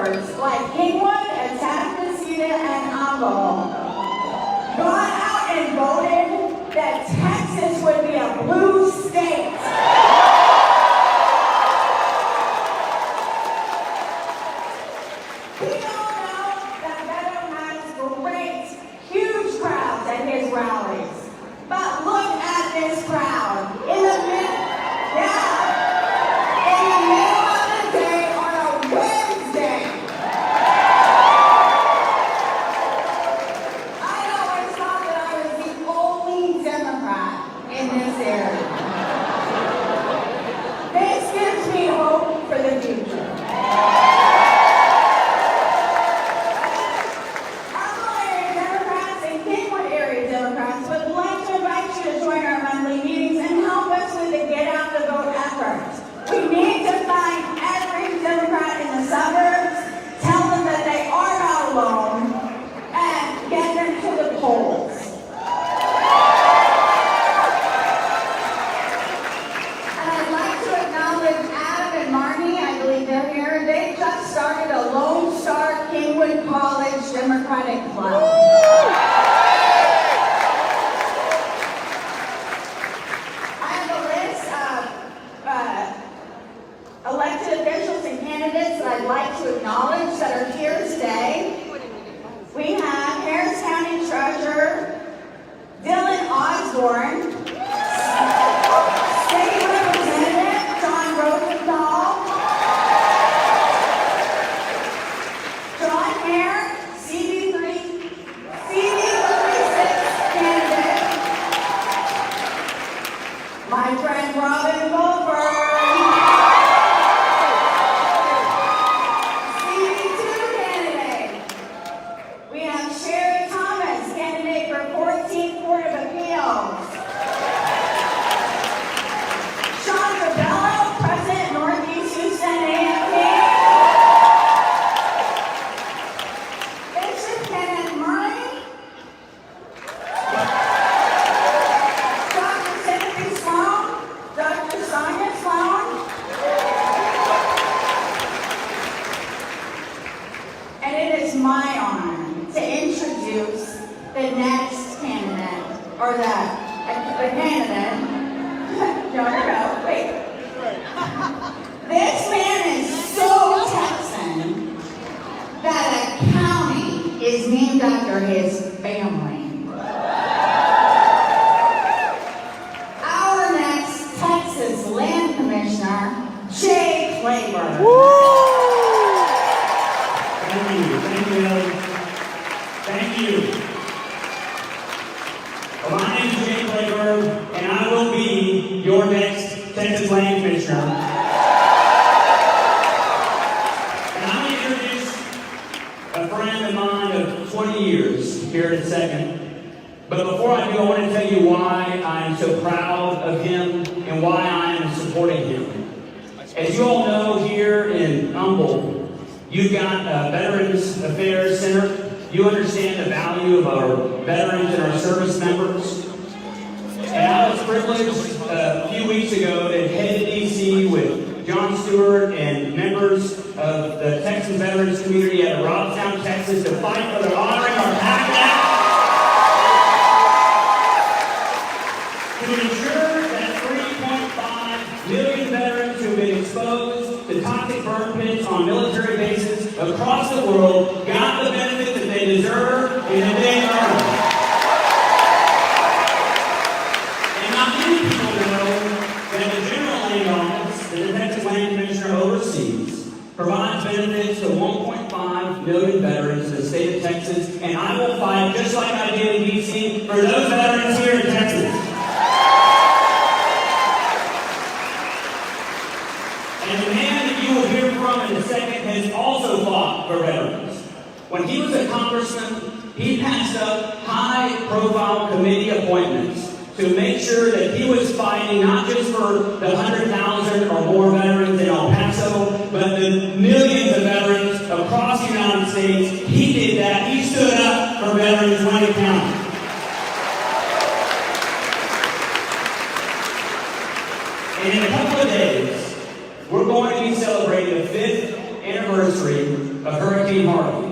members like Kingwood, Atascocita, and Humble got out and voted that Texas would be a blue state. We all know that Beto has great, huge crowds at his rallies. But look at this crowd. In the middle of the day on a Wednesday. I always thought that I was the only Democrat in this area. This gives me hope for the future. Would like to invite you to join our monthly meetings and help us with the Get Out the Vote effort. We need to find every Democrat in the suburbs, tell them that they are not alone, and get them to the polls. And I'd like to acknowledge Adam and Marnie, I believe they're here. They just started a Lone Star Kingwood College Democratic Club. Elected officials and candidates that I'd like to acknowledge that are here today. We have Harris County Treasurer Dylan Osborne, State Representative John Rosenthal, John Hare, CD36 candidate, my friend Robin Goldberg, my honor to introduce the next candidate, or the candidate. No, wait. This man is so Texan that a county is named after his family. Our next Texas Land Commissioner, Jay Clayburgh. Thank you. Well, my name is Jay Clayburgh, and I will be your next Texas Land Commissioner. And I'm going to introduce a friend of mine of 20 years here in a second. But before I do, I want to tell you why I'm so proud of him and why I am supporting him. As you all know, here in Humble, you've got a Veterans Affairs Center. You understand the value of our veterans and our service members. And I was privileged a few weeks ago to head to D.C. with John Stewart and members of the Texas veterans community out of Robstown, Texas, to fight for the honoring our PACT Act to ensure that 3.5 million veterans who have been exposed to toxic burn pits on military bases across the world got the benefit that they deserve and that they earn. And not many people know that the General Land Office, that the Texas Land Commissioner oversees, provides benefits to 1.5 million veterans in the state of Texas, and I will fight, just like I did in D.C., for those veterans here in Texas. And the man that you will hear from in a second has also fought for veterans. When he was a congressman, he passed up high-profile committee appointments to make sure that he was fighting not just for the 100,000 or more veterans in El Paso, but the millions of veterans across the United States. He did that. He stood up for veterans when it counted. And in a couple of days, we're going to be celebrating the 5th anniversary of Hurricane Harvey.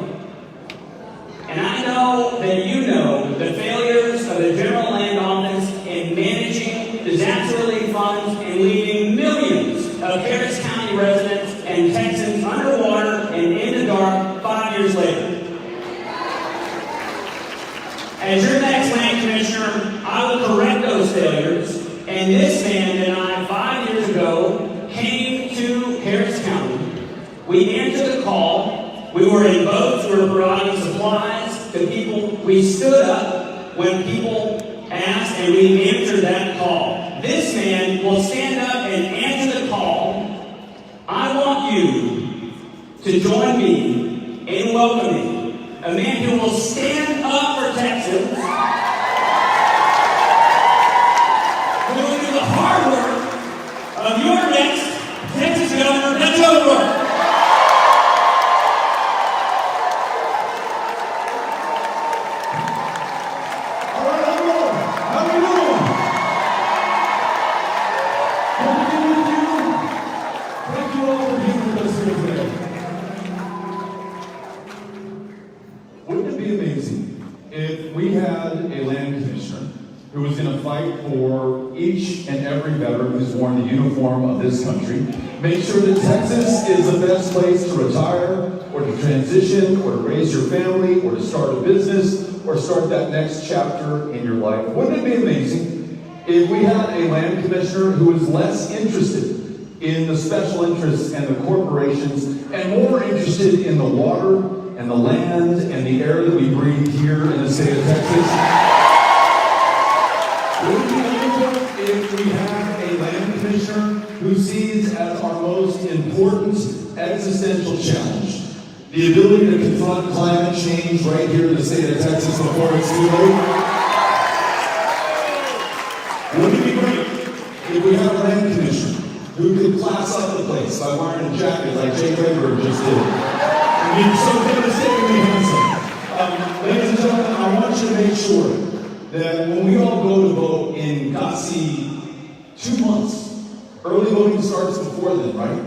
And I know that you know the failures of the General Land Office in managing disaster relief funds and leaving millions of Harris County residents and Texans underwater and in the dark 5 years later. As your next land commissioner, I will correct those failures. And this man and I, 5 years ago, came to Harris County. We answered the call. We were in boats. We were providing supplies to people. We stood up when people asked, and we answered that call. This man will stand up and answer the call. I want you to join me in welcoming a man who will stand up for Texans, who will do the hard work of your next Texas governor, Beto O'Rourke. All right, how are you doing? Good to be with you. Thank you all for being with us here today. Wouldn't it be amazing if we had a land commissioner who was going to fight for each and every veteran who's worn the uniform of this country, make sure that Texas is the best place to retire, or to transition, or to raise your family, or to start a business, or start that next chapter in your life? Wouldn't it be amazing if we had a land commissioner who was less interested in the special interests and the corporations, and more interested in the water and the land and the air that we breathe here in the state of Texas? Would it be wonderful if we had a land commissioner who sees as our most important existential challenge the ability to confront climate change right here in the state of Texas before it's too late? Wouldn't it be great if we had a land commissioner who could class up the place by wearing a jacket like Jay Weber just did? I mean, so devastatingly handsome. Ladies and gentlemen, I want you to make sure that when we all go to vote in, gossy, 2 months, early voting starts before then, right?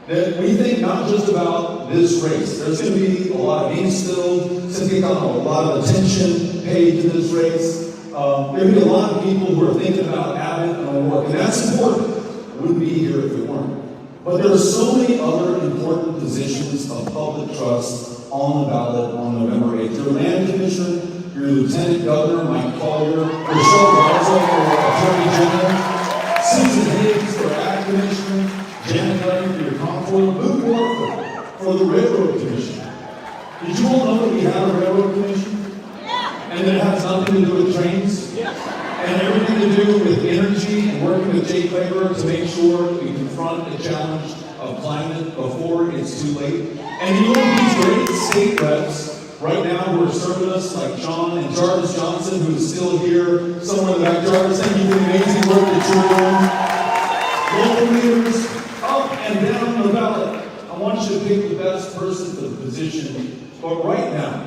That we think not just about this race. There's going to be a lot of ink spilled. Cynthia got a lot of attention paid to this race. There'll be a lot of people who are thinking about Abbott and O'Rourke, and that's important. We wouldn't be here if we weren't. But there are so many other important positions of public trust on the ballot on November 8th. Your land commissioner, your lieutenant governor, Mike Collier, Rochelle Garza for attorney general, Susan Hayes for ag commissioner, Janet Levy for your comptroller, Luke Warford for the railroad commission. Did you all know that we have a railroad commission? Yeah. And that it has nothing to do with trains? Yeah. And everything to do with energy and working with Jay Weber to make sure that we confront the challenge of climate before it's too late. And you know these great state reps right now who are serving us, like John and Jarvis Johnson, who is still here somewhere in the back. Jarvis, thank you for the amazing work that you're doing. Local leaders, up and down the ballot. I want you to pick the best person for the position. But right now,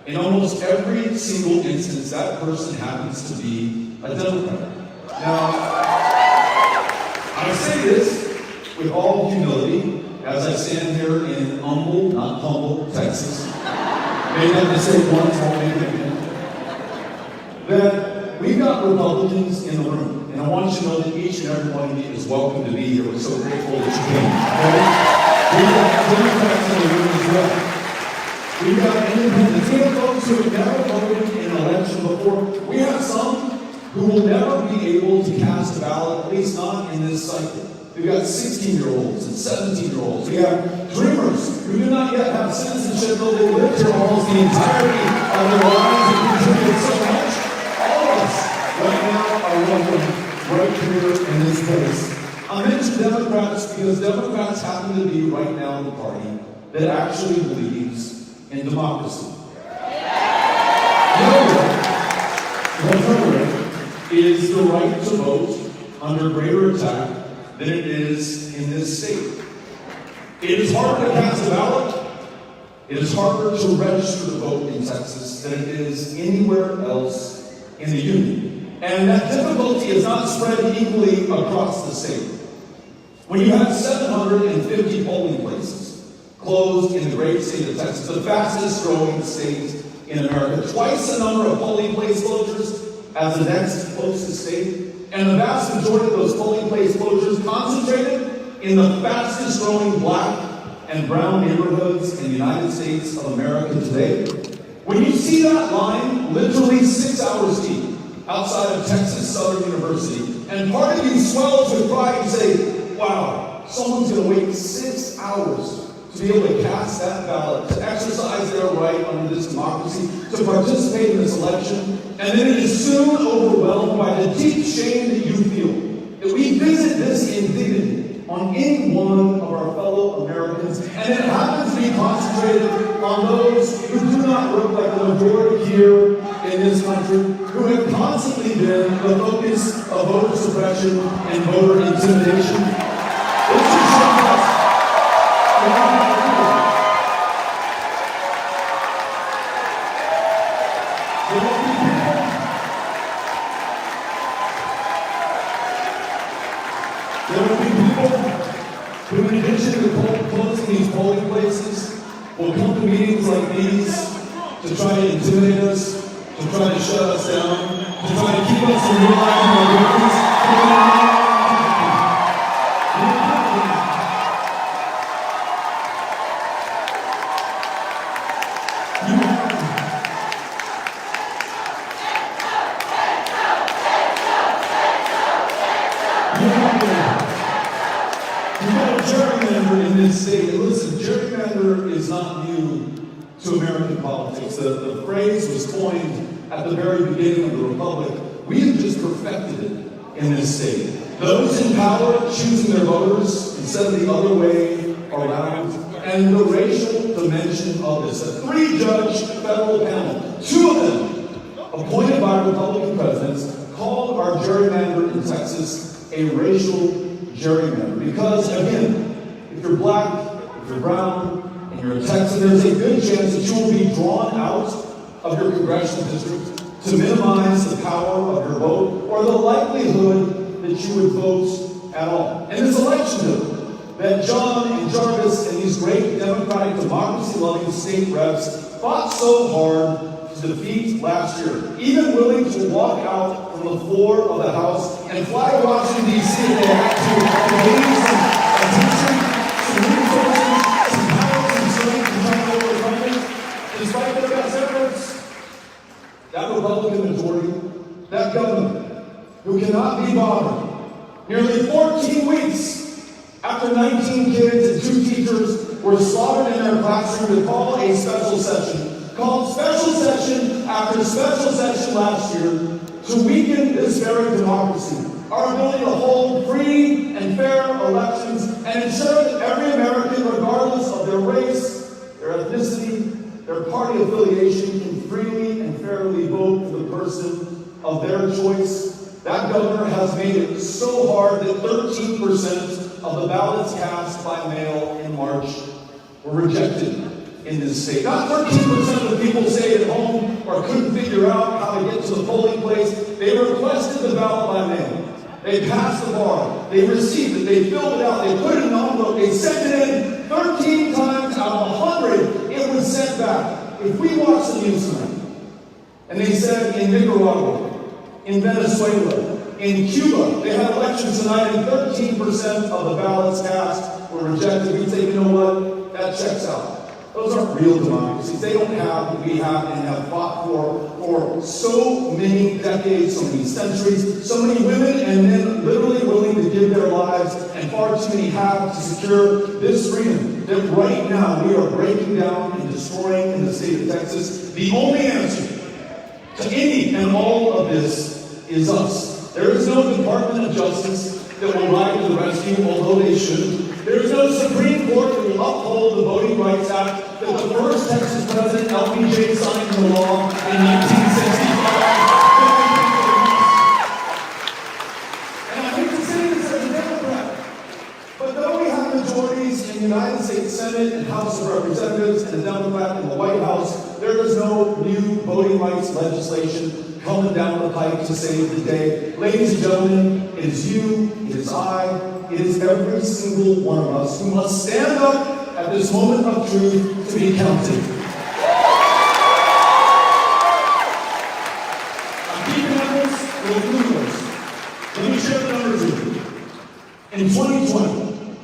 in almost every single instance, that person happens to be a Democrat. Now, I say this with all humility as I stand here in humble, not humble, Texas. Maybe I have to say it once, won't make it again. That we've got Republicans in the room, and I want you to know that each and every one of you is welcome to be here. We're so grateful that you came. Okay? We've got Democrats in the room as well. We've got independents. We have folks who have never voted in an election before. We have some who will never be able to cast a ballot, at least not in this cycle. We've got 16-year-olds and 17-year-olds. We have dreamers who do not yet have citizenship, though they lived here almost the entirety of their lives and contributed so much. All of us right now are welcome right here in this place. I mentioned Democrats because Democrats happen to be right now the party that actually believes in democracy. Nowhere is the right to vote under greater attack than it is in this state. It is harder to cast a ballot. It is harder to register to vote in Texas than it is anywhere else in the union. And that difficulty is not spread equally across the state. When you have 750 polling places, closed in the great state of Texas, the fastest growing state in America. Twice the number of polling place closures as the next closest state. And the vast majority of those polling place closures concentrated in the fastest growing black and brown neighborhoods in the United States of America today. When you see that line, literally 6 hours deep, outside of Texas Southern University, and part of you swells with pride and say, wow, someone's going to wait 6 hours to be able to cast that ballot, to exercise their right under this democracy, to participate in this election, and then it is soon overwhelmed by the deep shame that you feel that we visit this indignity on any one of our fellow Americans, and it happens to be concentrated on those who do not look like the majority here in this country, who have constantly been the focus of voter suppression and voter intimidation. This is showing us there will be people who, in addition to closing these polling places, will come to meetings like these to try to intimidate us, to try to shut us down, to try to keep us from realizing our difference. Gerrymander in this state, and listen, gerrymander is not new to American politics. The phrase was coined at the very beginning of the Republic. We have just perfected it in this state. Those in power choosing their voters instead of the other way around. And the racial dimension of this. A 3-judge federal panel, 2 of them appointed by Republican presidents, called our gerrymander in Texas a racial gerrymander. Because, again, if you're black, if you're brown, and you're a Texan, there's a good chance that you will be drawn out of your congressional district to minimize the power of your vote or the likelihood that you would vote at all. And this election bill that John and Jarvis and these great democratic democracy-loving state reps fought so hard to defeat last year, even willing to walk out from the floor of the House and fly to Washington, D.C. if they had to gain some attention, some resources, some power, some strength to try to overcome it. Despite their best efforts, that Republican majority, that governor, who cannot be bothered, nearly 14 weeks after 19 kids and 2 teachers were slaughtered in their classroom, to call a special session, called special session after special session last year, to weaken this very democracy, our ability to hold free and fair elections and ensure that every American, regardless of their race, their ethnicity, their party affiliation, can freely and fairly vote for the person of their choice. That governor has made it so hard that 13% of the ballots cast by mail in March were rejected in this state. Not 13% of the people stayed at home or couldn't figure out how to get to the polling place. They requested the ballot by mail. They passed the bar. They received it. They filled it out. They put it in an envelope. They sent it in 13 times out of 100. It was sent back. If we watch the news tonight, and they said in Nicaragua, in Venezuela, in Cuba, they had elections tonight and 13% of the ballots cast were rejected. We say, you know what? That checks out. Those aren't real democracies. They don't have what we have and have fought for so many decades, so many centuries, so many women and men literally willing to give their lives, and far too many have to secure this freedom that right now we are breaking down and destroying in the state of Texas. The only answer to any and all of this is us. There is no Department of Justice that will ride to the rescue, although they should. There is no Supreme Court that will uphold the Voting Rights Act that the first Texas president, LBJ, signed into law in 1965. And I hate to say this as a Democrat, but though we have majorities in the United States Senate and House of Representatives and a Democrat in the White House, there is no new voting rights legislation coming down the pike to save the day. Ladies and gentlemen, it is you, it is I, it is every single one of us who must stand up at this moment of truth to be counted. Key numbers will include those. Let me share the numbers with you. In 2020,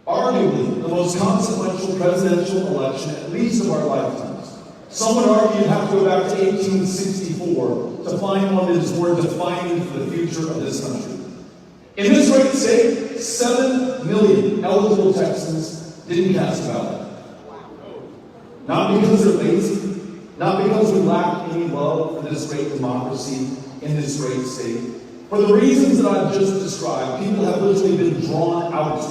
arguably the most consequential presidential election, at least of our lifetimes, some would argue you'd have to go back to 1864 to find one that is more defining for the future of this country. In this great state, 7 million eligible Texans didn't cast a ballot. Not because they're lazy, not because we lack any love for this great democracy in this great state. For the reasons that I've just described, people have literally been drawn out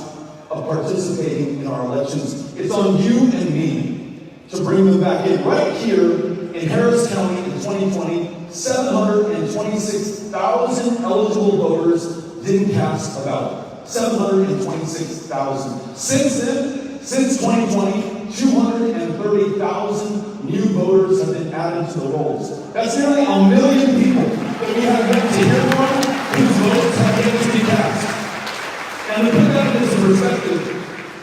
of participating in our elections. It's on you and me to bring them back in. Right here in Harris County in 2020, 726,000 eligible voters didn't cast a ballot. 726,000. Since then, since 2020, 230,000 new voters have been added to the rolls. That's nearly 1 million people that we have yet to hear from, whose votes have yet to be cast. And to put that into perspective,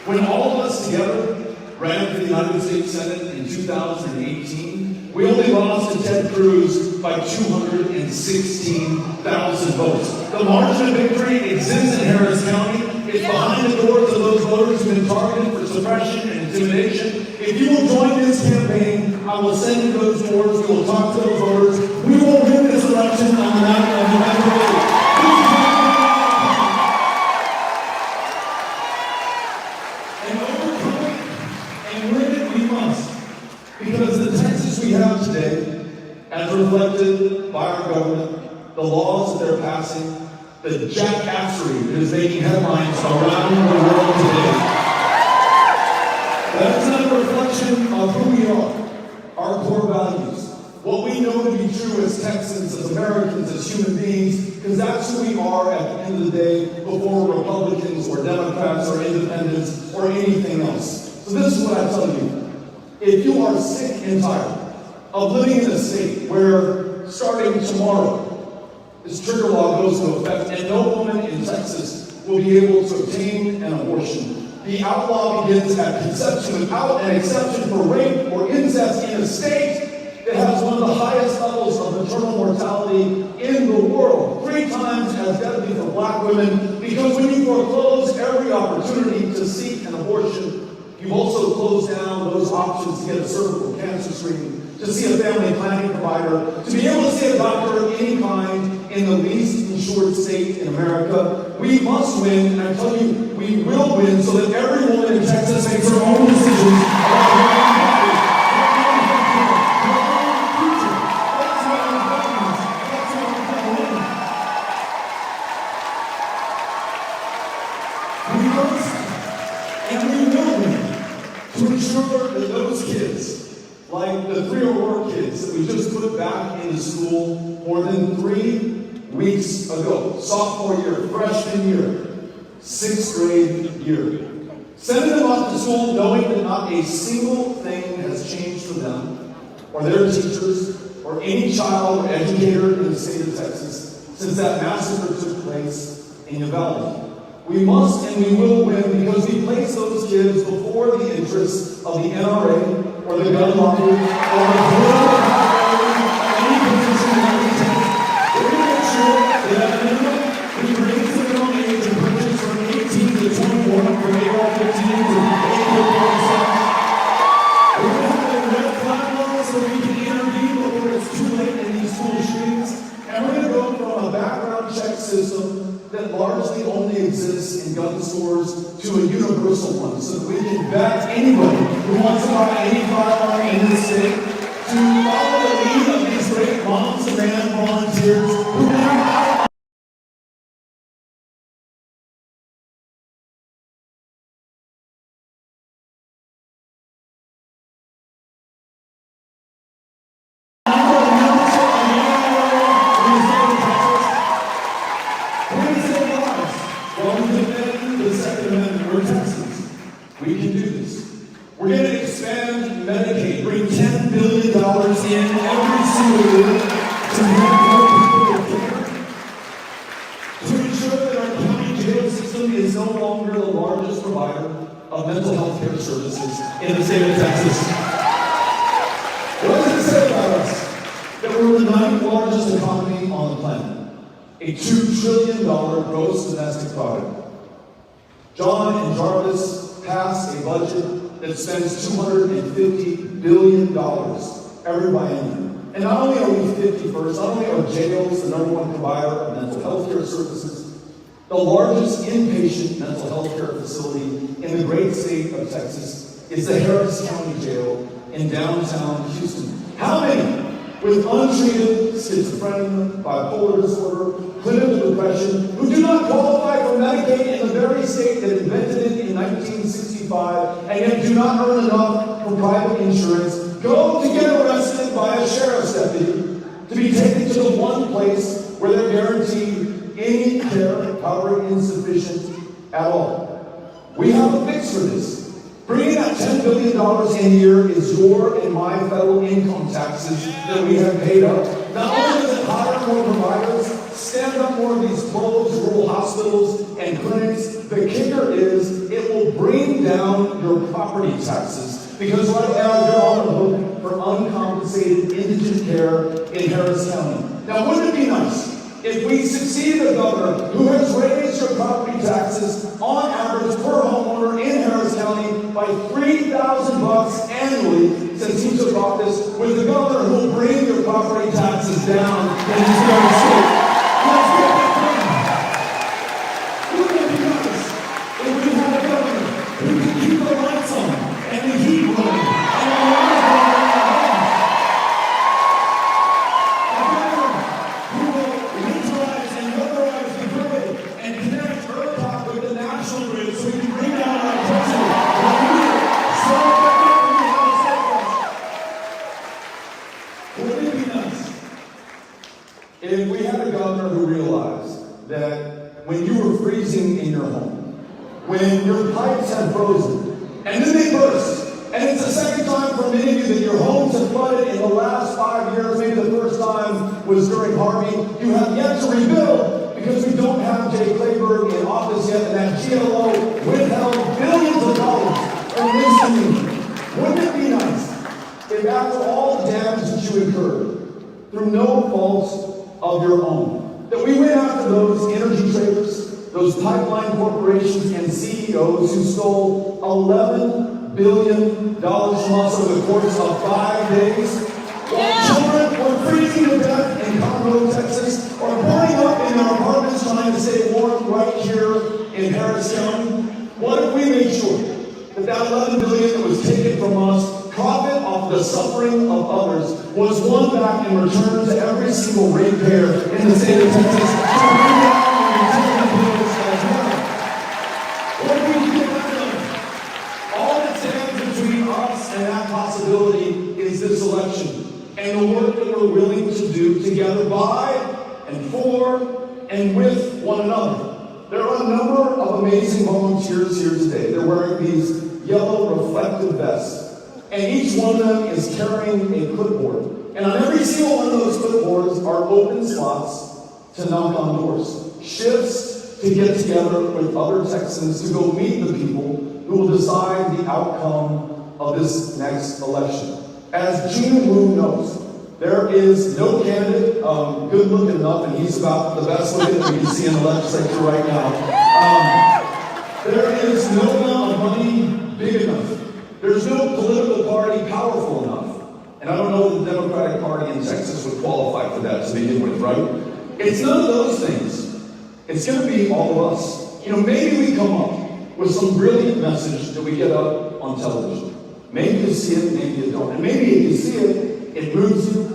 when all of us together ran for the United States Senate in 2018, we only lost to Ted Cruz by 216,000 votes. The margin of victory exists in Harris County. It's behind the doors of those voters who've been targeted for suppression and intimidation. If you will join this campaign, I will send you those doors. We will talk to those voters. We will win this election on the night of November 8th. And overcome it and win it we must. Because the Texas we have today, as reflected by our government, the laws that they're passing, the jackassery that is making headlines around the world today. That's not a reflection of who we are, our core values, what we know to be true as Texans, as Americans, as human beings, because that's who we are at the end of the day before Republicans or Democrats or independents or anything else. So this is what I tell you. If you are sick and tired of living in a state where starting tomorrow, this trigger law goes into effect and no woman in Texas will be able to obtain an abortion. The outlaw begins at conception without an exception for rape or incest in a state that has one of the highest levels of maternal mortality in the world, 3 times as deadly for black women, because when you foreclose every opportunity to seek an abortion, you've also closed down those options to get a cervical cancer screening, to see a family planning provider, to be able to see a doctor of any kind in the least insured state in America. We must win, and I tell you, we will win so that every woman in Texas makes her own decisions about her own body, her own future. That's what I'm talking about. That's what I'm talking about. We must, and we will win, to ensure that those kids, like the 3 or 4 kids that we just put back into school more than 3 weeks ago, sophomore year, freshman year, 6th grade year, sending them off to school knowing that not a single thing has changed for them or their teachers or any child or educator in the state of Texas since that massacre took place in Uvalde. We must and we will win because we place those kids before the interests of the NRA or the gun lobby or the political power of any position that we take. We're going to make sure that at minimum we raise the minimum age of purchase from 18 to 21, from AR 15 to AR 47. We're going to have a red flag law so we can intervene before it's too late in these school shootings. And we're going to go from a background check system that largely only exists in gun stores to a universal one, so that we can vet anybody who wants to buy any firearm in this state to follow the lead of these great moms and man volunteers who now we can do this. We're going to expand Medicaid, bring $10 billion in every single year to help more people with care. To ensure that our county jail system is no longer the largest provider of mental health care services in the state of Texas. What does it say about us? That we're the 9th largest economy on the planet. A $2 trillion gross domestic product. John and Jarvis passed a budget that spends $250 billion every biennium. And not only are we 51st, not only are jails the #1 provider of mental health care services, the largest inpatient mental health care facility in the great state of Texas is the Harris County Jail in downtown Houston. How many with untreated schizophrenia, bipolar disorder, clinical depression, who do not qualify for Medicaid in the very state that invented it in 1965, and yet do not earn enough for private insurance, go to get arrested by a sheriff's deputy to be taken to the one place where they're guaranteed any care, however insufficient at all? We have a fix for this. Bringing that $10 billion in a year is your and my federal income taxes that we have paid up. Not only does it hire more providers, stand up more of these closed rural hospitals and clinics, the kicker is it will bring down your property taxes. Because right now you're on the hook for uncompensated indigent care in Harris County. Now wouldn't it be nice if we succeed a governor who has raised your property taxes on average per homeowner in Harris County by $3,000 annually since he took office, with the governor who will bring your property taxes down in his very state? Let's get that done. Wouldn't it be nice if we had a governor who can keep the lights on and the heat running and the water running in our homes? A governor who will winterize and weatherize the grid and connect ERCOT with the national grid so we can bring down our electricity. Wouldn't it be nice if we had a governor who realized that when you were freezing in your home, when your pipes had frozen, and then they burst, and it's the second time for many of you that your homes have flooded in the last 5 years, maybe the first time was during Harvey, you have yet to rebuild because we don't have Jay Clayburgh in office yet, and that GLO withheld billions of dollars from this community. Wouldn't it be nice if after all the damage that you incurred, through no fault of your own, that we went after those energy traders, those pipeline corporations and CEOs who stole $11 billion from us over the course of 5 days? While children were freezing to death in Conroe, Texas, or burning up in our apartments trying to stay warm right here in Harris County? What if we made sure that that $11 billion that was taken from us, profit off the suffering of others, was won back in return to every single ratepayer in the state of Texas to bring down our utility bills as well? What if we can get that done? All that stands between us and that possibility is this election and the work that we're willing to do together by and for and with one another. There are a number of amazing volunteers here today. They're wearing these yellow reflective vests, and each one of them is carrying a clipboard. And on every single one of those clipboards are open slots to knock on doors, shifts to get together with other Texans to go meet the people who will decide the outcome of this next election. As Kingwood knows, there is no candidate good looking enough, and he's about the best looking that we can see in the legislature right now. There is no amount of money big enough. There's no political party powerful enough. And I don't know that the Democratic Party in Texas would qualify for that to begin with, right? It's none of those things. It's going to be all of us. You know, maybe we come up with some brilliant message that we get up on television. Maybe you see it, maybe you don't. And maybe if you see it, it moves you.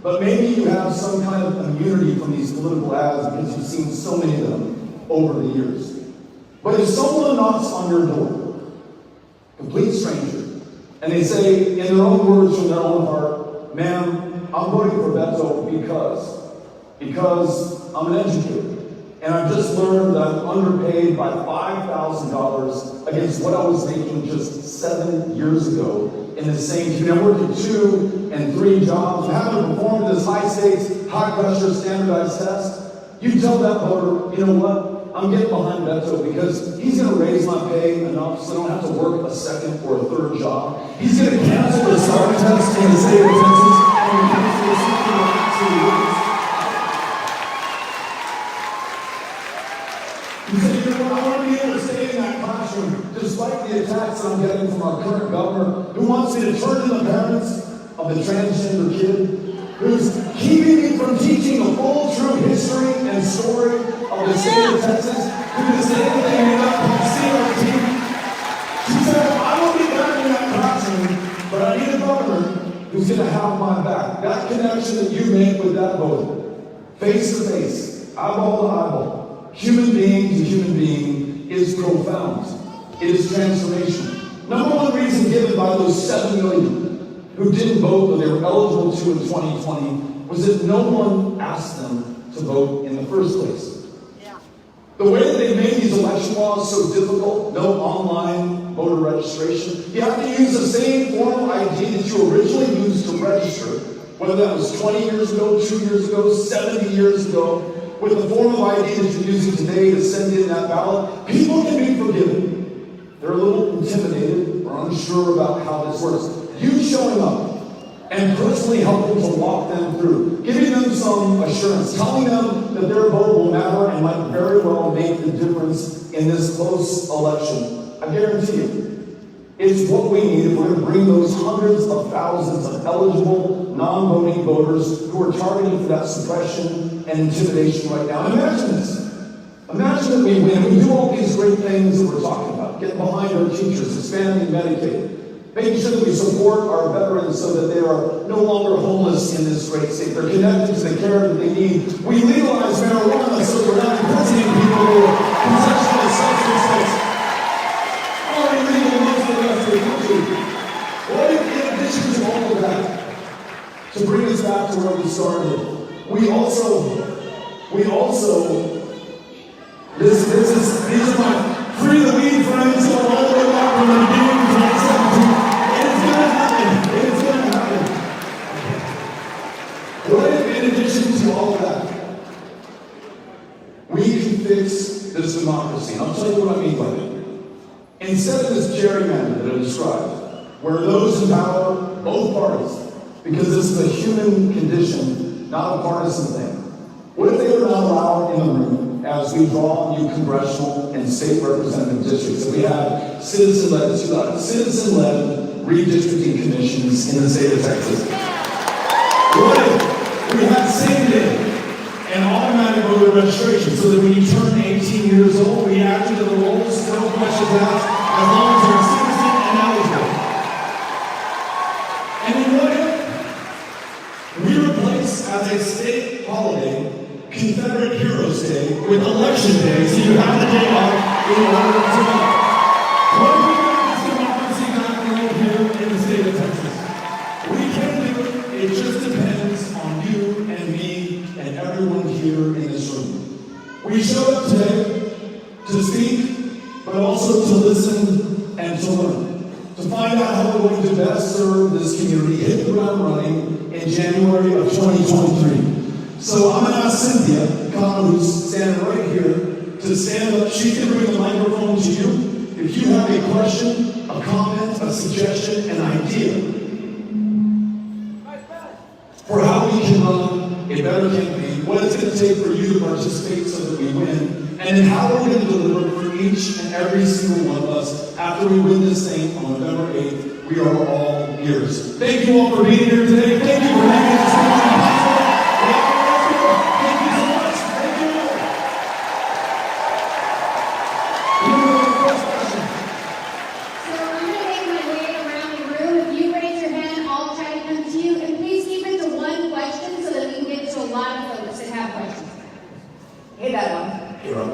But maybe you have some kind of immunity from these political ads because you've seen so many of them over the years. But if someone knocks on your door, complete stranger, and they say, in their own words from their own heart, "Ma'am, I'm voting for Beto because I'm an educator. And I've just learned that I'm underpaid by $5,000 against what I was making just 7 years ago in the same community. I'm working 2 and 3 jobs, and having to perform this high-stakes, high-pressure standardized test." You tell that voter, you know what? I'm getting behind Beto because He's going to raise my pay enough so I don't have to work a second or a third job. He's going to cancel the STAR test in the state of Texas and cancel the CPR. He said, you know what, I want to be able to stay in that classroom despite the attacks that I'm getting from our current governor who wants me to turn in the parents of the transgender kid, who's keeping me from teaching the full true history and story of the state of Texas, who is anything up on CRT. She said, I will be back in that classroom, but I need a governor who's going to have my back. That connection that you make with that voter, face to face, eyeball to eyeball, human being to human being, is profound. It is transformational. Number one reason given by those 7 million who didn't vote when they were eligible to in 2020 was that no one asked them to vote in the first place. Yeah. The way that they made these election laws so difficult, no online voter registration, you have to use the same form of ID that you originally used to register, whether that was 20 years ago, 2 years ago, 70 years ago, with the form of ID that you're using today to send in that ballot. People can be forgiven. They're a little intimidated or unsure about how this works. You showing up and personally helping to walk them through, giving them some assurance, telling them that their vote will matter and might very well make the difference in this close election. I guarantee you, it's what we need if we're going to bring those hundreds of thousands of eligible, non-voting voters who are targeted for that suppression and intimidation right now. And imagine this. Imagine that we win. We do all these great things that we're talking about, getting behind our teachers, expanding Medicaid, making sure that we support our veterans so that they are no longer homeless in this great state. They're connected to the care that they need. We legalize marijuana so that we're not imprisoning people who are possession of substances already legal in most of the rest of the country. What if, in addition to all of that, to bring us back to where we started, we also, these are my free the weed friends who are all the way back from the beginning of 2017. It's going to happen. What if, in addition to all of that, we can fix this democracy? And I'll tell you what I mean by that. Instead of this gerrymander that I described, where those in power, both parties, because this is a human condition, not a partisan thing. What if they were not allowed in the room as we draw new congressional and state representative districts? That we have citizen-led redistricting commissions in the state of Texas. What if we had same day and automatic voter registration so that when you turn 18 years old, we add you to the rolls, no questions asked, as long as you're a citizen and eligible? And then what if we replace as a state holiday Confederate Heroes Day with Election Day so you have the day off in order to vote? What if we make this democracy back right here in the state of Texas? We can do it. It just depends on you and me and everyone here in this room. We showed up today to speak, but also to listen and to learn, to find out how we're going to best serve this community, hit the ground running in January of 2023. So I'm going to ask Cynthia Connell, who's standing right here, to stand up. She can bring the microphone to you. If you have a question, a comment, a suggestion, an idea for how we can run a better campaign, what it's going to take for you to participate so that we win, and then how we're going to deliver for each and every single one of us after we win this thing on November 8th. We are all ears. Thank you all for being here today. Thank you for making this possible. Thank you so much. Thank you. So I'm going to make my way around the room. If you raise your hand, I'll try to come to you. And please keep it to one question so that we can get to a lot of folks that have questions. Hey, that one. You're up.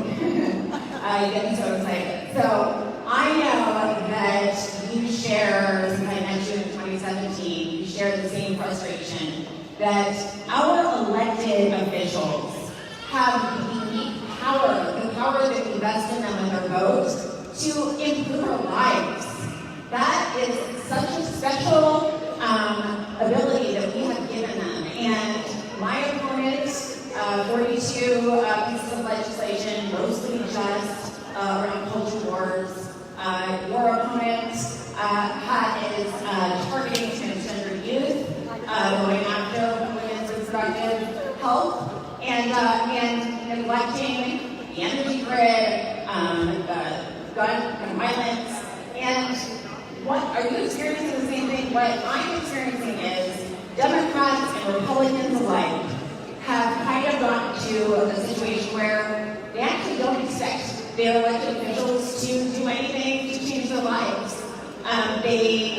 I get so excited. So I know that you share, since I met you in 2017, you share the same frustration that our elected officials have the unique power, the power that we invest in them with our vote, to improve our lives. That is such a special ability that we have given them. And my opponent, 42 pieces of legislation, mostly just around cultural gun and violence. And what are you experiencing the same thing? What I'm experiencing is Democrats and Republicans alike have kind of gotten to a situation where they actually don't expect their elected officials to do anything to change their lives. They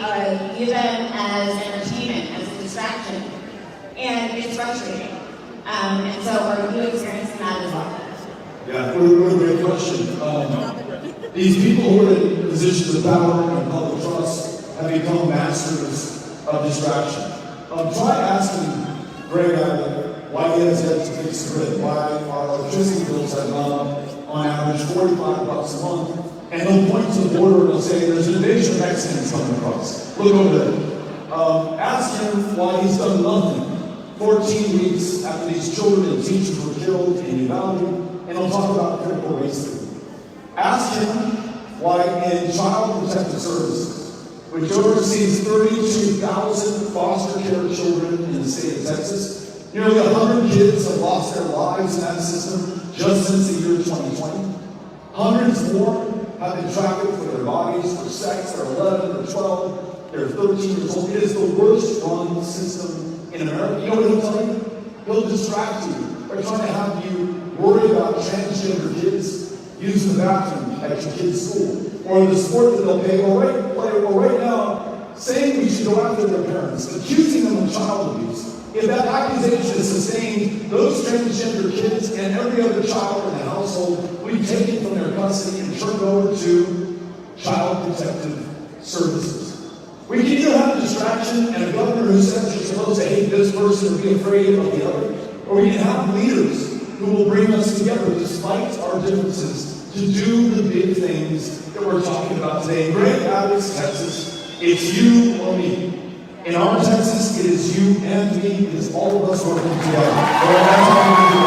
view them as entertainment, as a distraction, and it's frustrating. And so are you experiencing that as well? Yeah, what a great question. These people who are in positions of power and public trust have become masters of distraction. Try asking Greg Abbott why he has yet to fix the grid, why our electricity bills have gone up on average $45 a month, and they'll point to the border and they'll say there's an invasion of Mexicans coming across. Look over there. Ask him why he's done nothing 14 weeks after these children and teachers were killed in Uvalde, and he'll talk about critical race theory. Ask him why in Child Protective Services, which oversees 32,000 foster care children in the state of Texas, nearly 100 kids have lost their lives in that system just since the year 2020. Hundreds more have been trafficked for their bodies, for sex. They're 11, they're 12, they're 13 years old. It is the worst run system in America. You know what he'll tell you? He'll distract you by trying to have you worry about transgender kids using the bathroom at your kid's school, or the sport that they'll play, or right now, saying we should go after their parents, accusing them of child abuse. If that accusation is sustained, those transgender kids and every other child in the household will be taken from their custody and turned over to Child Protective Services. We can either have a distraction and a governor who says you're supposed to hate this person or be afraid of the other, or we can have leaders who will bring us together despite our differences to do the big things that we're talking about today. In Great Abbott's Texas, it's you or me. In our Texas, it is you and me. It is all of us working together. That's how we do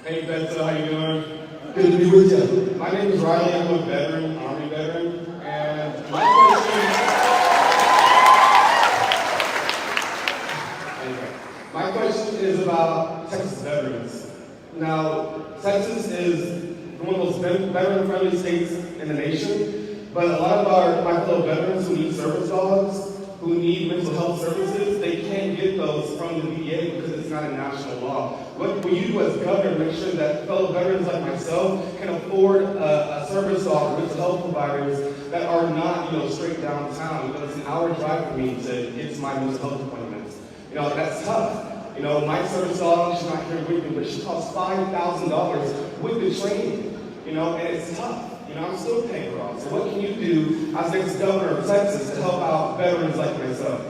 it. Hey, Betsy, how you doing? Good to be with you. My name is Riley. I'm a veteran, Army veteran, and my question is about Texas veterans. Now, Texas is one of those veteran-friendly states in the nation, but a lot of my fellow veterans who need service dogs, who need mental health services, they can't get those from the VA because it's not a national law. What will you do as governor make sure that fellow veterans like myself can afford a service dog or mental health providers that are not, straight downtown? Because it's an hour drive for me to get to my mental health appointments. That's tough. My service dog, she's not here with me, but she costs $5,000 with the training. And it's tough. I'm still paying her off. So what can you do as next governor of Texas to help out veterans like myself?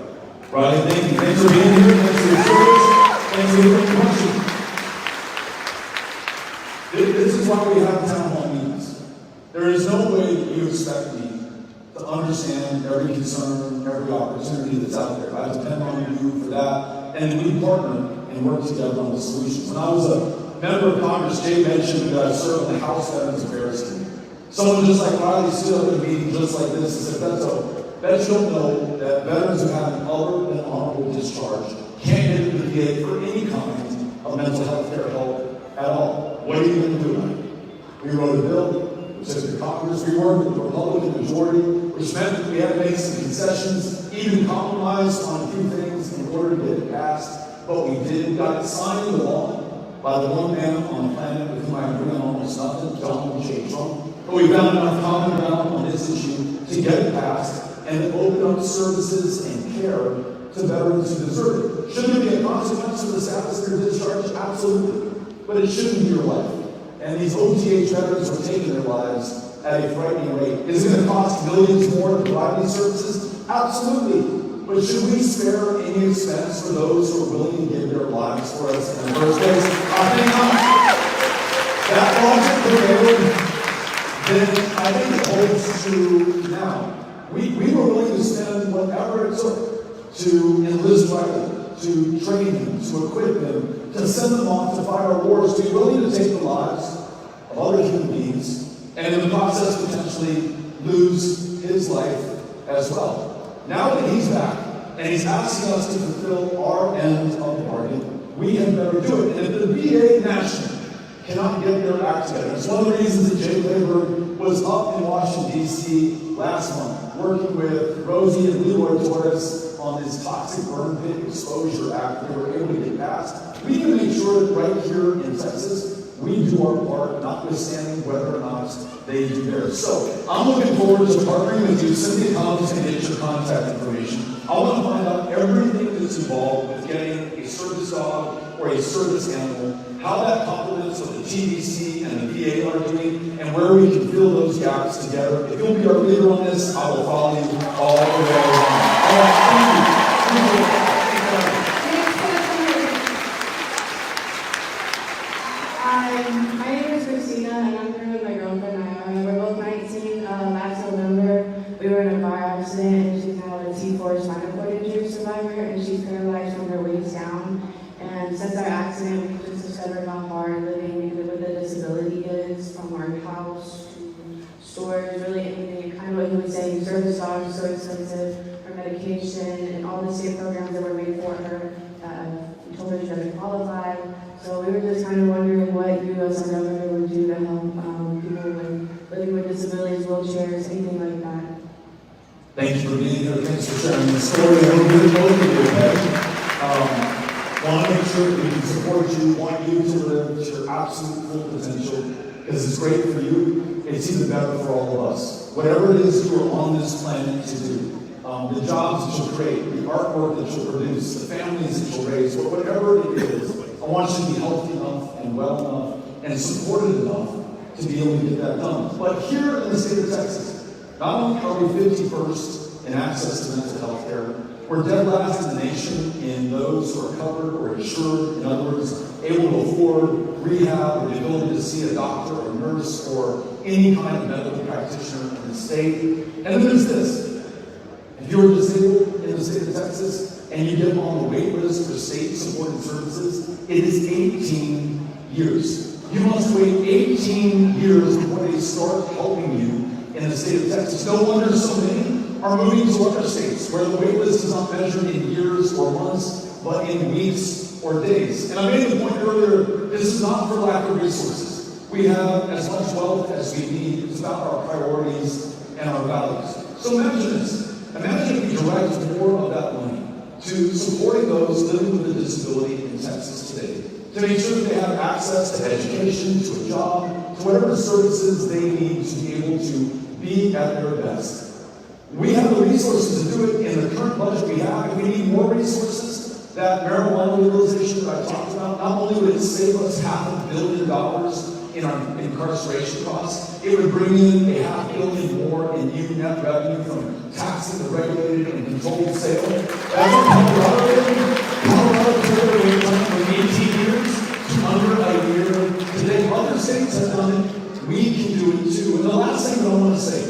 Riley, thank you. Thanks for being here. Thanks for your service. Thanks for your question. This is why we have town hall meetings. There is no way that you expect me to understand every concern, every opportunity that's out there. I depend on you for that, and we partner and work together on the solutions. When I was a member of Congress, Jay mentioned that I served in the House Veterans Affairs Committee. Someone just like Riley stood up in a meeting just like this and said, Beto, bet you don't know that veterans who have an other than honorable discharge can't get into the VA for any kind of mental health care help at all. What are you going to do about it? We wrote a bill, we took it to Congress, we worked with the Republican majority, which meant that we had to make some concessions, even compromise on a few things in order to get it passed. But we did, got it signed into law by the one man on the planet with whom I agree on almost nothing, Donald J. Trump. But we found enough common ground on this issue to get it passed and open up services and care to veterans who deserve it. Should there be a consequence for the status of their discharge? Absolutely. But it shouldn't be your life. And these OTH veterans are taking their lives at a frightening rate. Is it going to cost millions more to provide these services? Absolutely. But should we spare any expense for those who are willing to give their lives for us in the first place? I think not. That logic prevailed. Then I think it holds true now. We were willing to spend whatever it took to enlist Riley, to train him, to equip him, to send them off to fight our wars, to be willing to take the lives of other human beings, and in the process potentially lose his life as well. Now that he's back, and he's asking us to fulfill our end of the bargain, we had better do it. And if the VA National cannot get their act together, it's one of the reasons that Jay Labor was up in Washington, D.C. last month, working with Rosie and Leroy Torres on this toxic burn pit exposure act that we were able to get passed. We need to make sure that right here in Texas, we do our part, notwithstanding whether or not they do theirs. So I'm looking forward to partnering with you. Cynthia Collins can get your contact information. I want to find out everything that's involved with getting a service dog or a service animal, how that complements what the TBC and the VA are doing, and where we can fill those gaps together. If you'll be our leader on this, I will follow you all the way along. All right, thank you. My name is Christina, and I'm here with my girlfriend, Naomi. We're both 19. Last November, we were in a car accident, and she's now a T4 spinal cord injury survivor, and she's paralyzed from her waist down. And since our accident, we just discovered how hard living with a disability is, from our house to stores, really anything. Kind of what he was saying, service dogs are so expensive, her medication, and all the state programs that were made for her. We told her she doesn't qualify. So we were just kind of wondering what you as our governor would do to help people living with disabilities, wheelchairs, anything like that. Thank you for being here. Thanks for sharing the story. We're really both of you, okay? Want to make sure that we can support you, want you to live to your absolute full potential, because it's great for you, it's even better for all of us. Whatever it is you are on this planet to do, the jobs that you'll create, the artwork that you'll produce, the families that you'll raise, whatever it is, I want you to be healthy enough and well enough and supported enough to be able to get that done. But here in the state of Texas, not only are we 51st in access to mental health care, we're dead last in the nation in those who are covered or insured, in other words, able to afford rehab or the ability to see a doctor or nurse or any kind of medical practitioner in the state. And then there's this. If you're disabled in the state of Texas and you get on the wait list for state-supported services, it is 18 years. You must wait 18 years before they start helping you in the state of Texas. No wonder so many are moving to other states where the wait list is not measured in years or months, but in weeks or days. And I made the point earlier, this is not for lack of resources. We have as much wealth as we need. It's about our priorities and our values. So imagine this. Imagine if we direct more of that money to supporting those living with a disability in Texas today, to make sure that they have access to education, to a job, to whatever services they need to be able to be at their best. We have the resources to do it in the current budget we have. If we need more resources, that marijuana legalization that I talked about, not only would it save us $500 million in our incarceration costs, it would bring in $500 million more in new net revenue from taxing the regulated and controlled sale. That's what Colorado did. Colorado took it from 18 years to under a year. Today, other states have done it. We can do it too. And the last thing that I want to say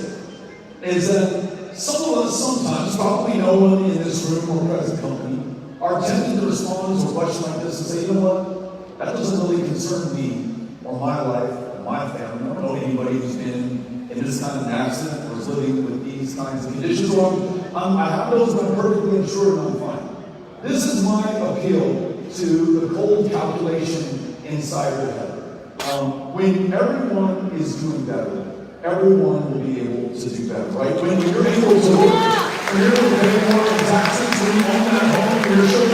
is that some of us sometimes, probably no one in this room or present company, are tempted to respond to a question like this and say, you know what, that doesn't really concern me or my life or my family. I don't know anybody who's been in this kind of an accident or is living with these kinds of conditions. Or I have those, but I'm perfectly insured and I'm fine. This is my appeal to the cold calculation inside your head. When everyone is doing better, everyone will be able to do better, right? When you're able to when you're able to pay more in taxes, when you own that home, when you're showing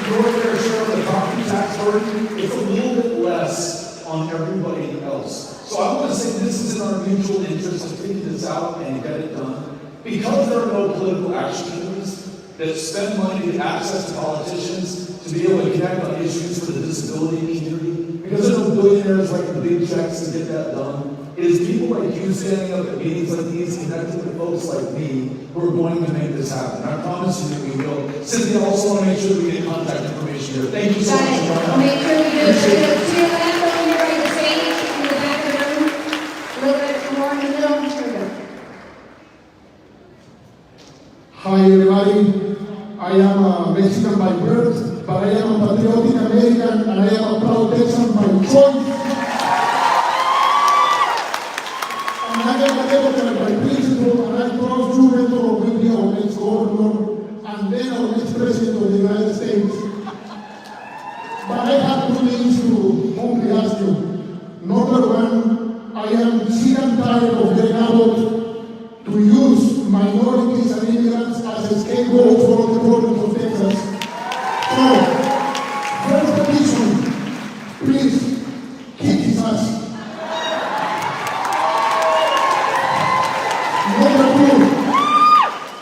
your fair share of the property tax burden, it's a little bit less on everybody else. So I want to say this is in our mutual interest to figure this out and get it done. Because there are no political action committees that spend money to get access to politicians to be able to connect on issues for the disability community, because there are no billionaires writing big checks to get that done, it is people like you standing up at meetings like these, connecting with folks like me, who are going to make this happen. I promise you that we will. Cynthia, I also want to make sure that we get contact information here. Thank you so much for coming. I'll make sure we do it. To your left, over here by the stage, in the back of the room, a little bit more in the middle. Here we go. Hi everybody, I am a Mexican by birth, but I am a patriotic American and I am a proud Texan by choice. And I am a Democrat by principle, and I trust you, Beto, will be our next governor and then our next president of the United States. But please kick his ass. Number two,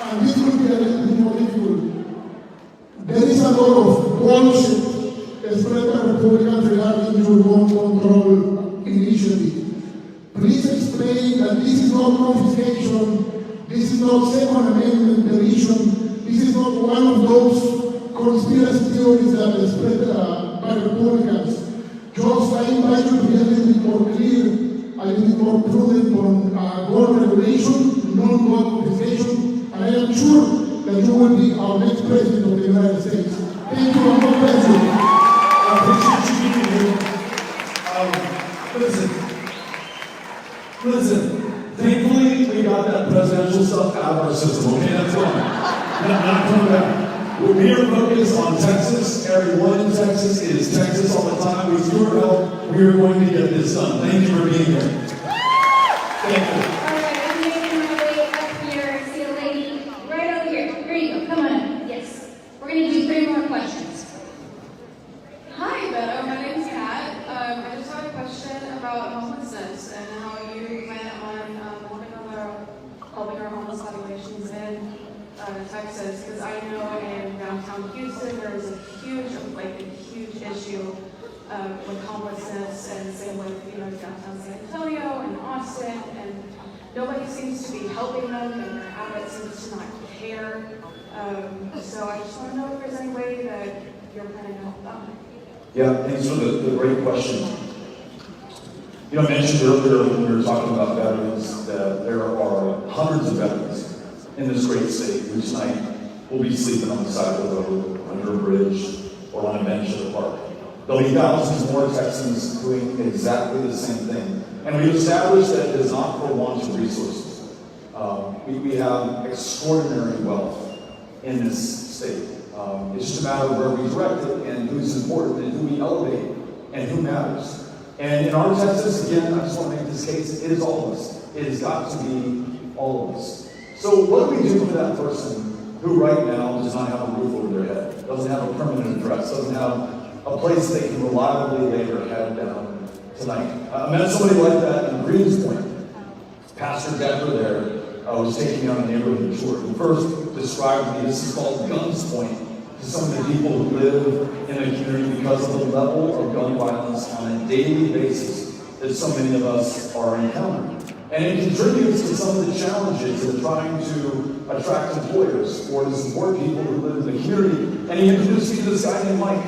and this will be a little bit more difficult. There is a lot of bullshit spread by Republicans regarding your gun control initiative. Please explain that this is not confiscation, this is not Second Amendment deletion, this is not one of those conspiracy theories that are spread by Republicans. Just I invite you to be a little bit more clear, a little bit more prudent on gun regulation, non-gun confiscation, and I am sure that you will be our next president of the United States. Thank you, and God bless you. I appreciate you being here. Listen, thankfully we got that presidential stuff out of our system, okay? That's fine. Not coming back. We are focused on Texas. Everyone in Texas is Texas all the time. With your help, we are going to get this done. Thank you for being here. Thank you. All right, I'm making my way up here. I see a lady right over here. Here you go. Come on up. Yes. We're going to do 3 more questions. Hi, Beto. My name's Kat. I just have a question about homelessness and how you plan on helping our homeless populations in Texas. Because I know in downtown Houston there is a huge issue with homelessness, and same with downtown San Antonio and Austin, and nobody seems to be helping them, and their habit seems to not care. So I just want to know if there's any way that you're planning to help them. Yeah, thanks for the great question. I mentioned earlier when we were talking about veterans that there are hundreds of veterans in this great state who tonight will be sleeping on the side of the road, under a bridge, or on a bench at a park. There'll be thousands more Texans doing exactly the same thing. And we've established that it is not for want of resources. We have extraordinary wealth in this state. It's just a matter of where we direct it and who's important and who we elevate and who matters. And in our Texas, again, I just want to make this case, it is all of us. It has got to be all of us. So what do we do for that person who right now does not have a roof over their head, doesn't have a permanent address, doesn't have a place they can reliably lay their head down tonight? I met somebody like that in Greenspoint. Pastor Decker there was taking me on a neighborhood tour. He first described to me, this is called Guns Point, to some of the people who live in the community because of the level of gun violence on a daily basis that so many of us are encountering. And it contributes to some of the challenges in trying to attract employers or to support people who live in the community. And he introduced me to this guy named Mike,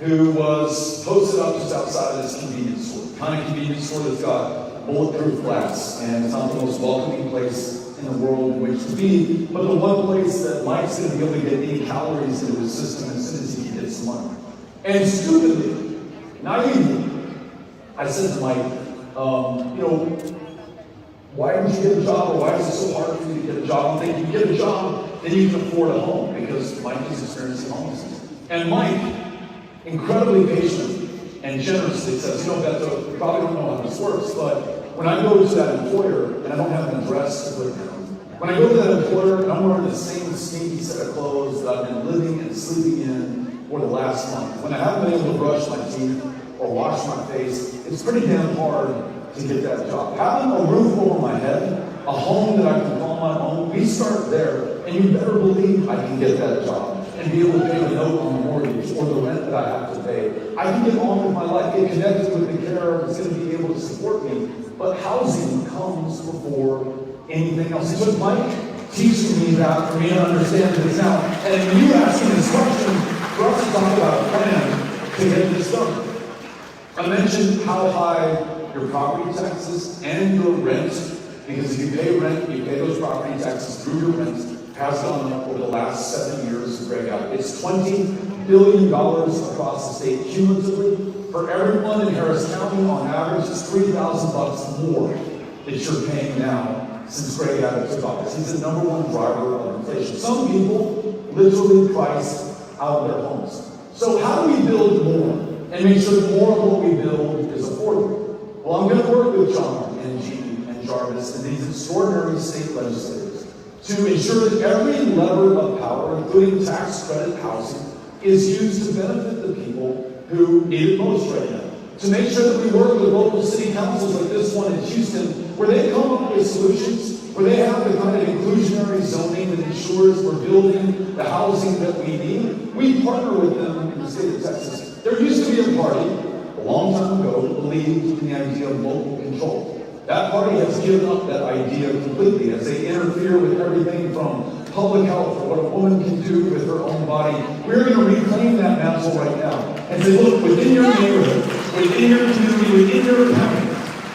who was posted up just outside of this convenience store. Kind of convenience store that's got bulletproof glass, and it's not the most welcoming place in the world in which to be, but the one place that Mike's going to be able to get any calories into his system as soon as he can get some money. And stupidly, naively, I said to Mike, why didn't you get a job, or why is it so hard for you to get a job? I think you get a job, then you can afford a home, because Mike is experiencing homelessness. And Mike, incredibly patient and generously says, Beto, you probably don't know how this works, but when I go to that employer and I don't have an address to put down, when I go to that employer and I'm wearing the same stinky set of clothes that I've been living and sleeping in for the last month, when I haven't been able to brush my teeth or wash my face, it's pretty damn hard to get that job. Having a roof over my head, a home that I can call my own, we start there, and you better believe I can get that job and be able to pay the note on the mortgage or the rent that I have to pay. I can get on with my life, get connected with the care that's going to be able to support me. But housing comes before anything else. It took Mike teaching me that for me to understand this now. And you asking this question for us to talk about a plan to get this done. I mentioned how high your property taxes and your rent, because if you pay rent, you pay those property taxes through your rent, has gone up over the last 7 years. Greg out. It's $20 billion across the state cumulatively. For everyone in Harris County, on average, it's $3,000 more that you're paying now since Greg Abbott took office. He's the #1 driver of inflation. Some people literally price out of their homes. So how do we build more and make sure that more of what we build is affordable? Well, I'm going to work with John and Jean and Jarvis and these extraordinary state legislators to ensure that every lever of power, including tax credit housing, is used to benefit the people who need it most right now. to make sure that we work with local city councils like this one in Houston, where they come up with solutions, where they have the kind of inclusionary zoning that ensures we're building the housing that we need. We partner with them in the state of Texas. There used to be a party a long time ago that believed in the idea of local control. That party has given up that idea completely as they interfere with everything from public health or what a woman can do with her own body. We're going to reclaim that mantle right now and say, look, within your neighborhood, within your community, within your county,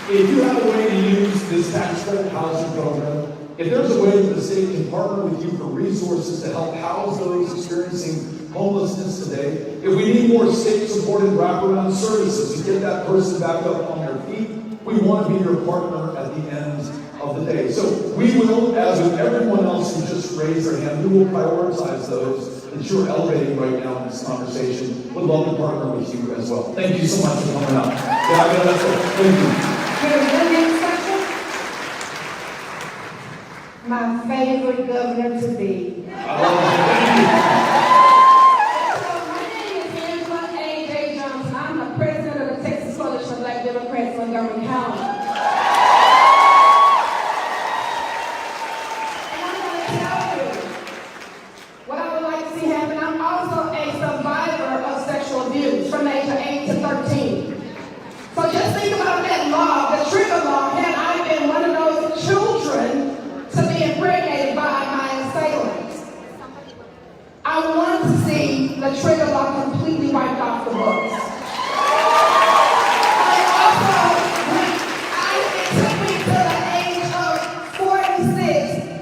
if you have a way to use this tax credit housing program, if there's a way that the state can partner with you for resources to help house those experiencing homelessness today, if we need more state-supported wraparound services to get that person back up on their feet, we want to be your partner at the end of the day. So we will, as with everyone else who just raised their hand, we will prioritize those that you're elevating right now in this conversation. Would love to partner with you as well. Thank you so much for coming out. Yeah, that's it. Thank you. Here's the next question. My favorite governor to be. I'm the president of the Texas Coalition of Black Democrats in Montgomery County. And I'm going to tell you what I would like to see happen. I'm also a survivor of sexual abuse from the age of 8 to 13. So just think about that law, the trigger law, had I been one of those children to be impregnated by my assailant. I want to see the trigger law completely wiped off the books.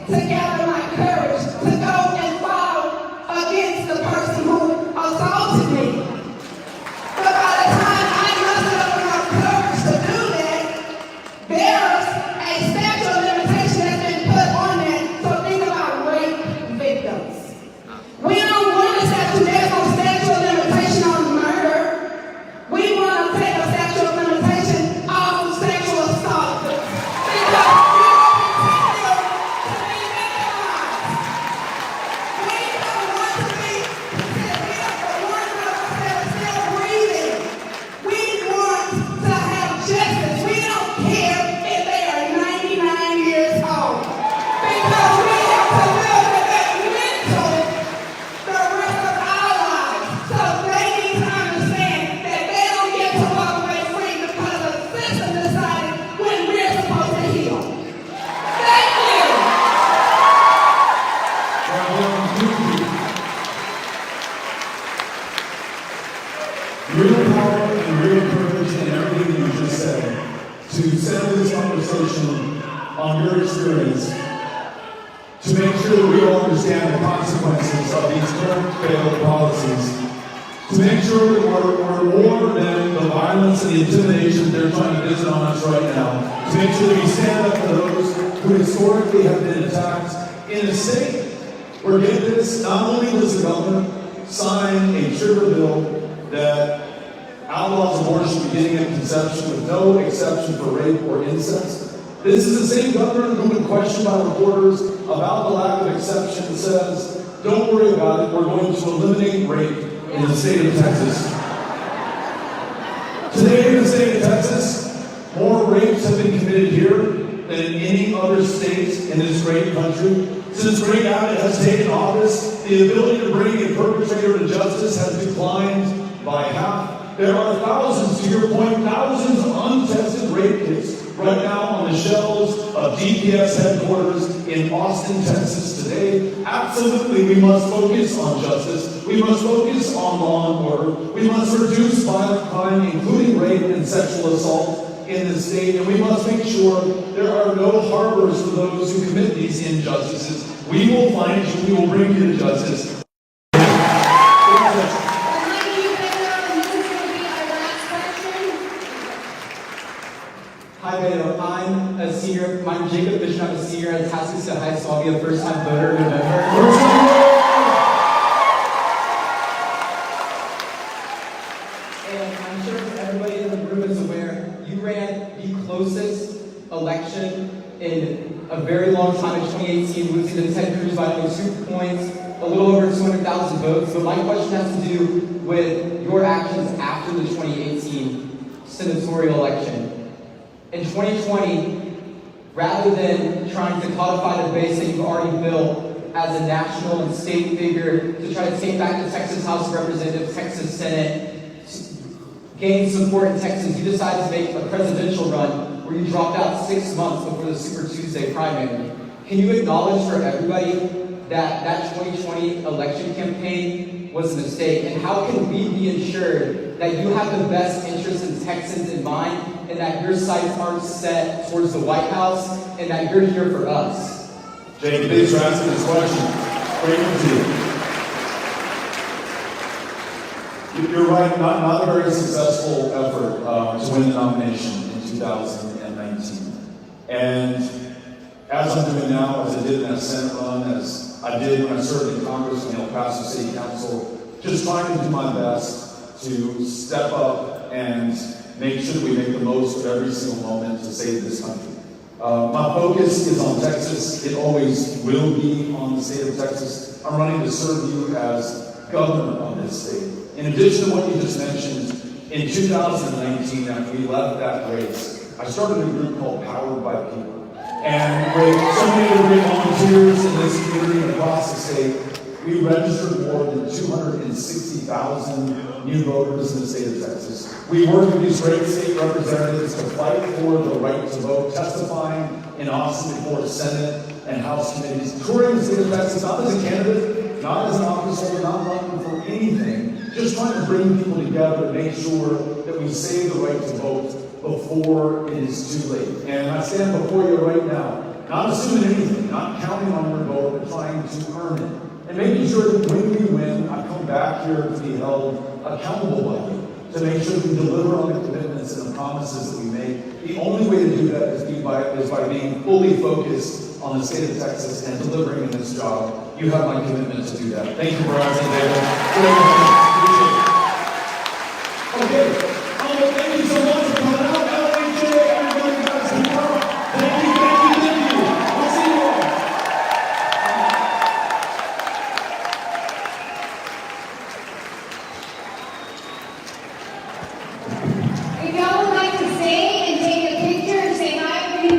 To gather my courage to go and file against the person who assaulted me. But by the time I mustered up enough courage to do that, there's a statute of limitation that's been put on that. So think about rape victims. We don't want a statute. There's no statute of limitation on murder. We want to take a statute of limitation off of sexual assault. Because real power and real courage in everything you just said to center this conversation on your experience, to make sure that we all understand the consequences of these current failed policies, to make sure that we're more than the violence and the intimidation they're trying to visit on us right now, to make sure that we stand up for those who historically have been attacked in a state where, get this, not only does the governor sign a trigger bill that outlaws abortion beginning at conception with no exception for rape or incest. This is the same governor who, when questioned by reporters about the lack of exception, says, don't worry about it, we're going to eliminate rape in the state of Texas. Today in the state of Texas, more rapes have been committed here than in any other state in this great country. Since Greg Abbott has taken office, the ability to bring a perpetrator to justice has declined by half. There are thousands, to your point, thousands of untested rape kits right now on the shelves of DPS headquarters in Austin, Texas today. Absolutely, we must focus on justice. We must focus on law and order. We must reduce violent crime, including rape and sexual assault in the state, and we must make sure there are no harbors for those who commit these injustices. We will find you, we will bring you to justice. Hi, Beto. I'm a senior. I'm Jacob Bishop. I'm a senior at Tascosa High School. I'll be a first-time voter in November. And I'm sure everybody in the room is aware, you ran the closest election in a very long time in 2018, losing to Ted Cruz by only 2 points, a little over 200,000 votes. But my question has to do with your actions after the 2018 senatorial election. In 2020, rather than trying to codify the base that you've already built as a national and state figure to try to take back the Texas House of Representatives, Texas Senate, gain support in Texas, you decided to make a presidential run where you dropped out 6 months before the Super Tuesday primary. Can you acknowledge for everybody that that 2020 election campaign was a mistake? And how can we be ensured that you have the best interests in Texans in mind and that your sights aren't set towards the White House and that you're here for us? Jake, thanks for asking this question. Great to see you. You're right, not a very successful effort to win the nomination in 2019. And as I'm doing now, as I did in that Senate run, as I did when I served in Congress and El Paso City Council, just trying to do my best to step up and make sure that we make the most of every single moment to save this country. My focus is on Texas. It always will be on the state of Texas. I'm running to serve you as governor of this state. In addition to what you just mentioned, in 2019, after we left that race, I started a group called Powered by People. And with so many of the great volunteers in this community and across the state, we registered more than 260,000 new voters in the state of Texas. We work with these great state representatives to fight for the right to vote, testifying in Austin before Senate and House committees, touring the state of Texas, not as a candidate, not as an office holder, not running for anything, just trying to bring people together to make sure that we save the right to vote before it is too late. And I stand before you right now, not assuming anything, not counting on your vote, but trying to earn it. And making sure that when we win, I come back here to be held accountable by you, to make sure we deliver on the commitments and the promises that we make. The only way to do that is by being fully focused on the state of Texas and delivering in this job. You have my commitment to do that. Thank you for asking, David.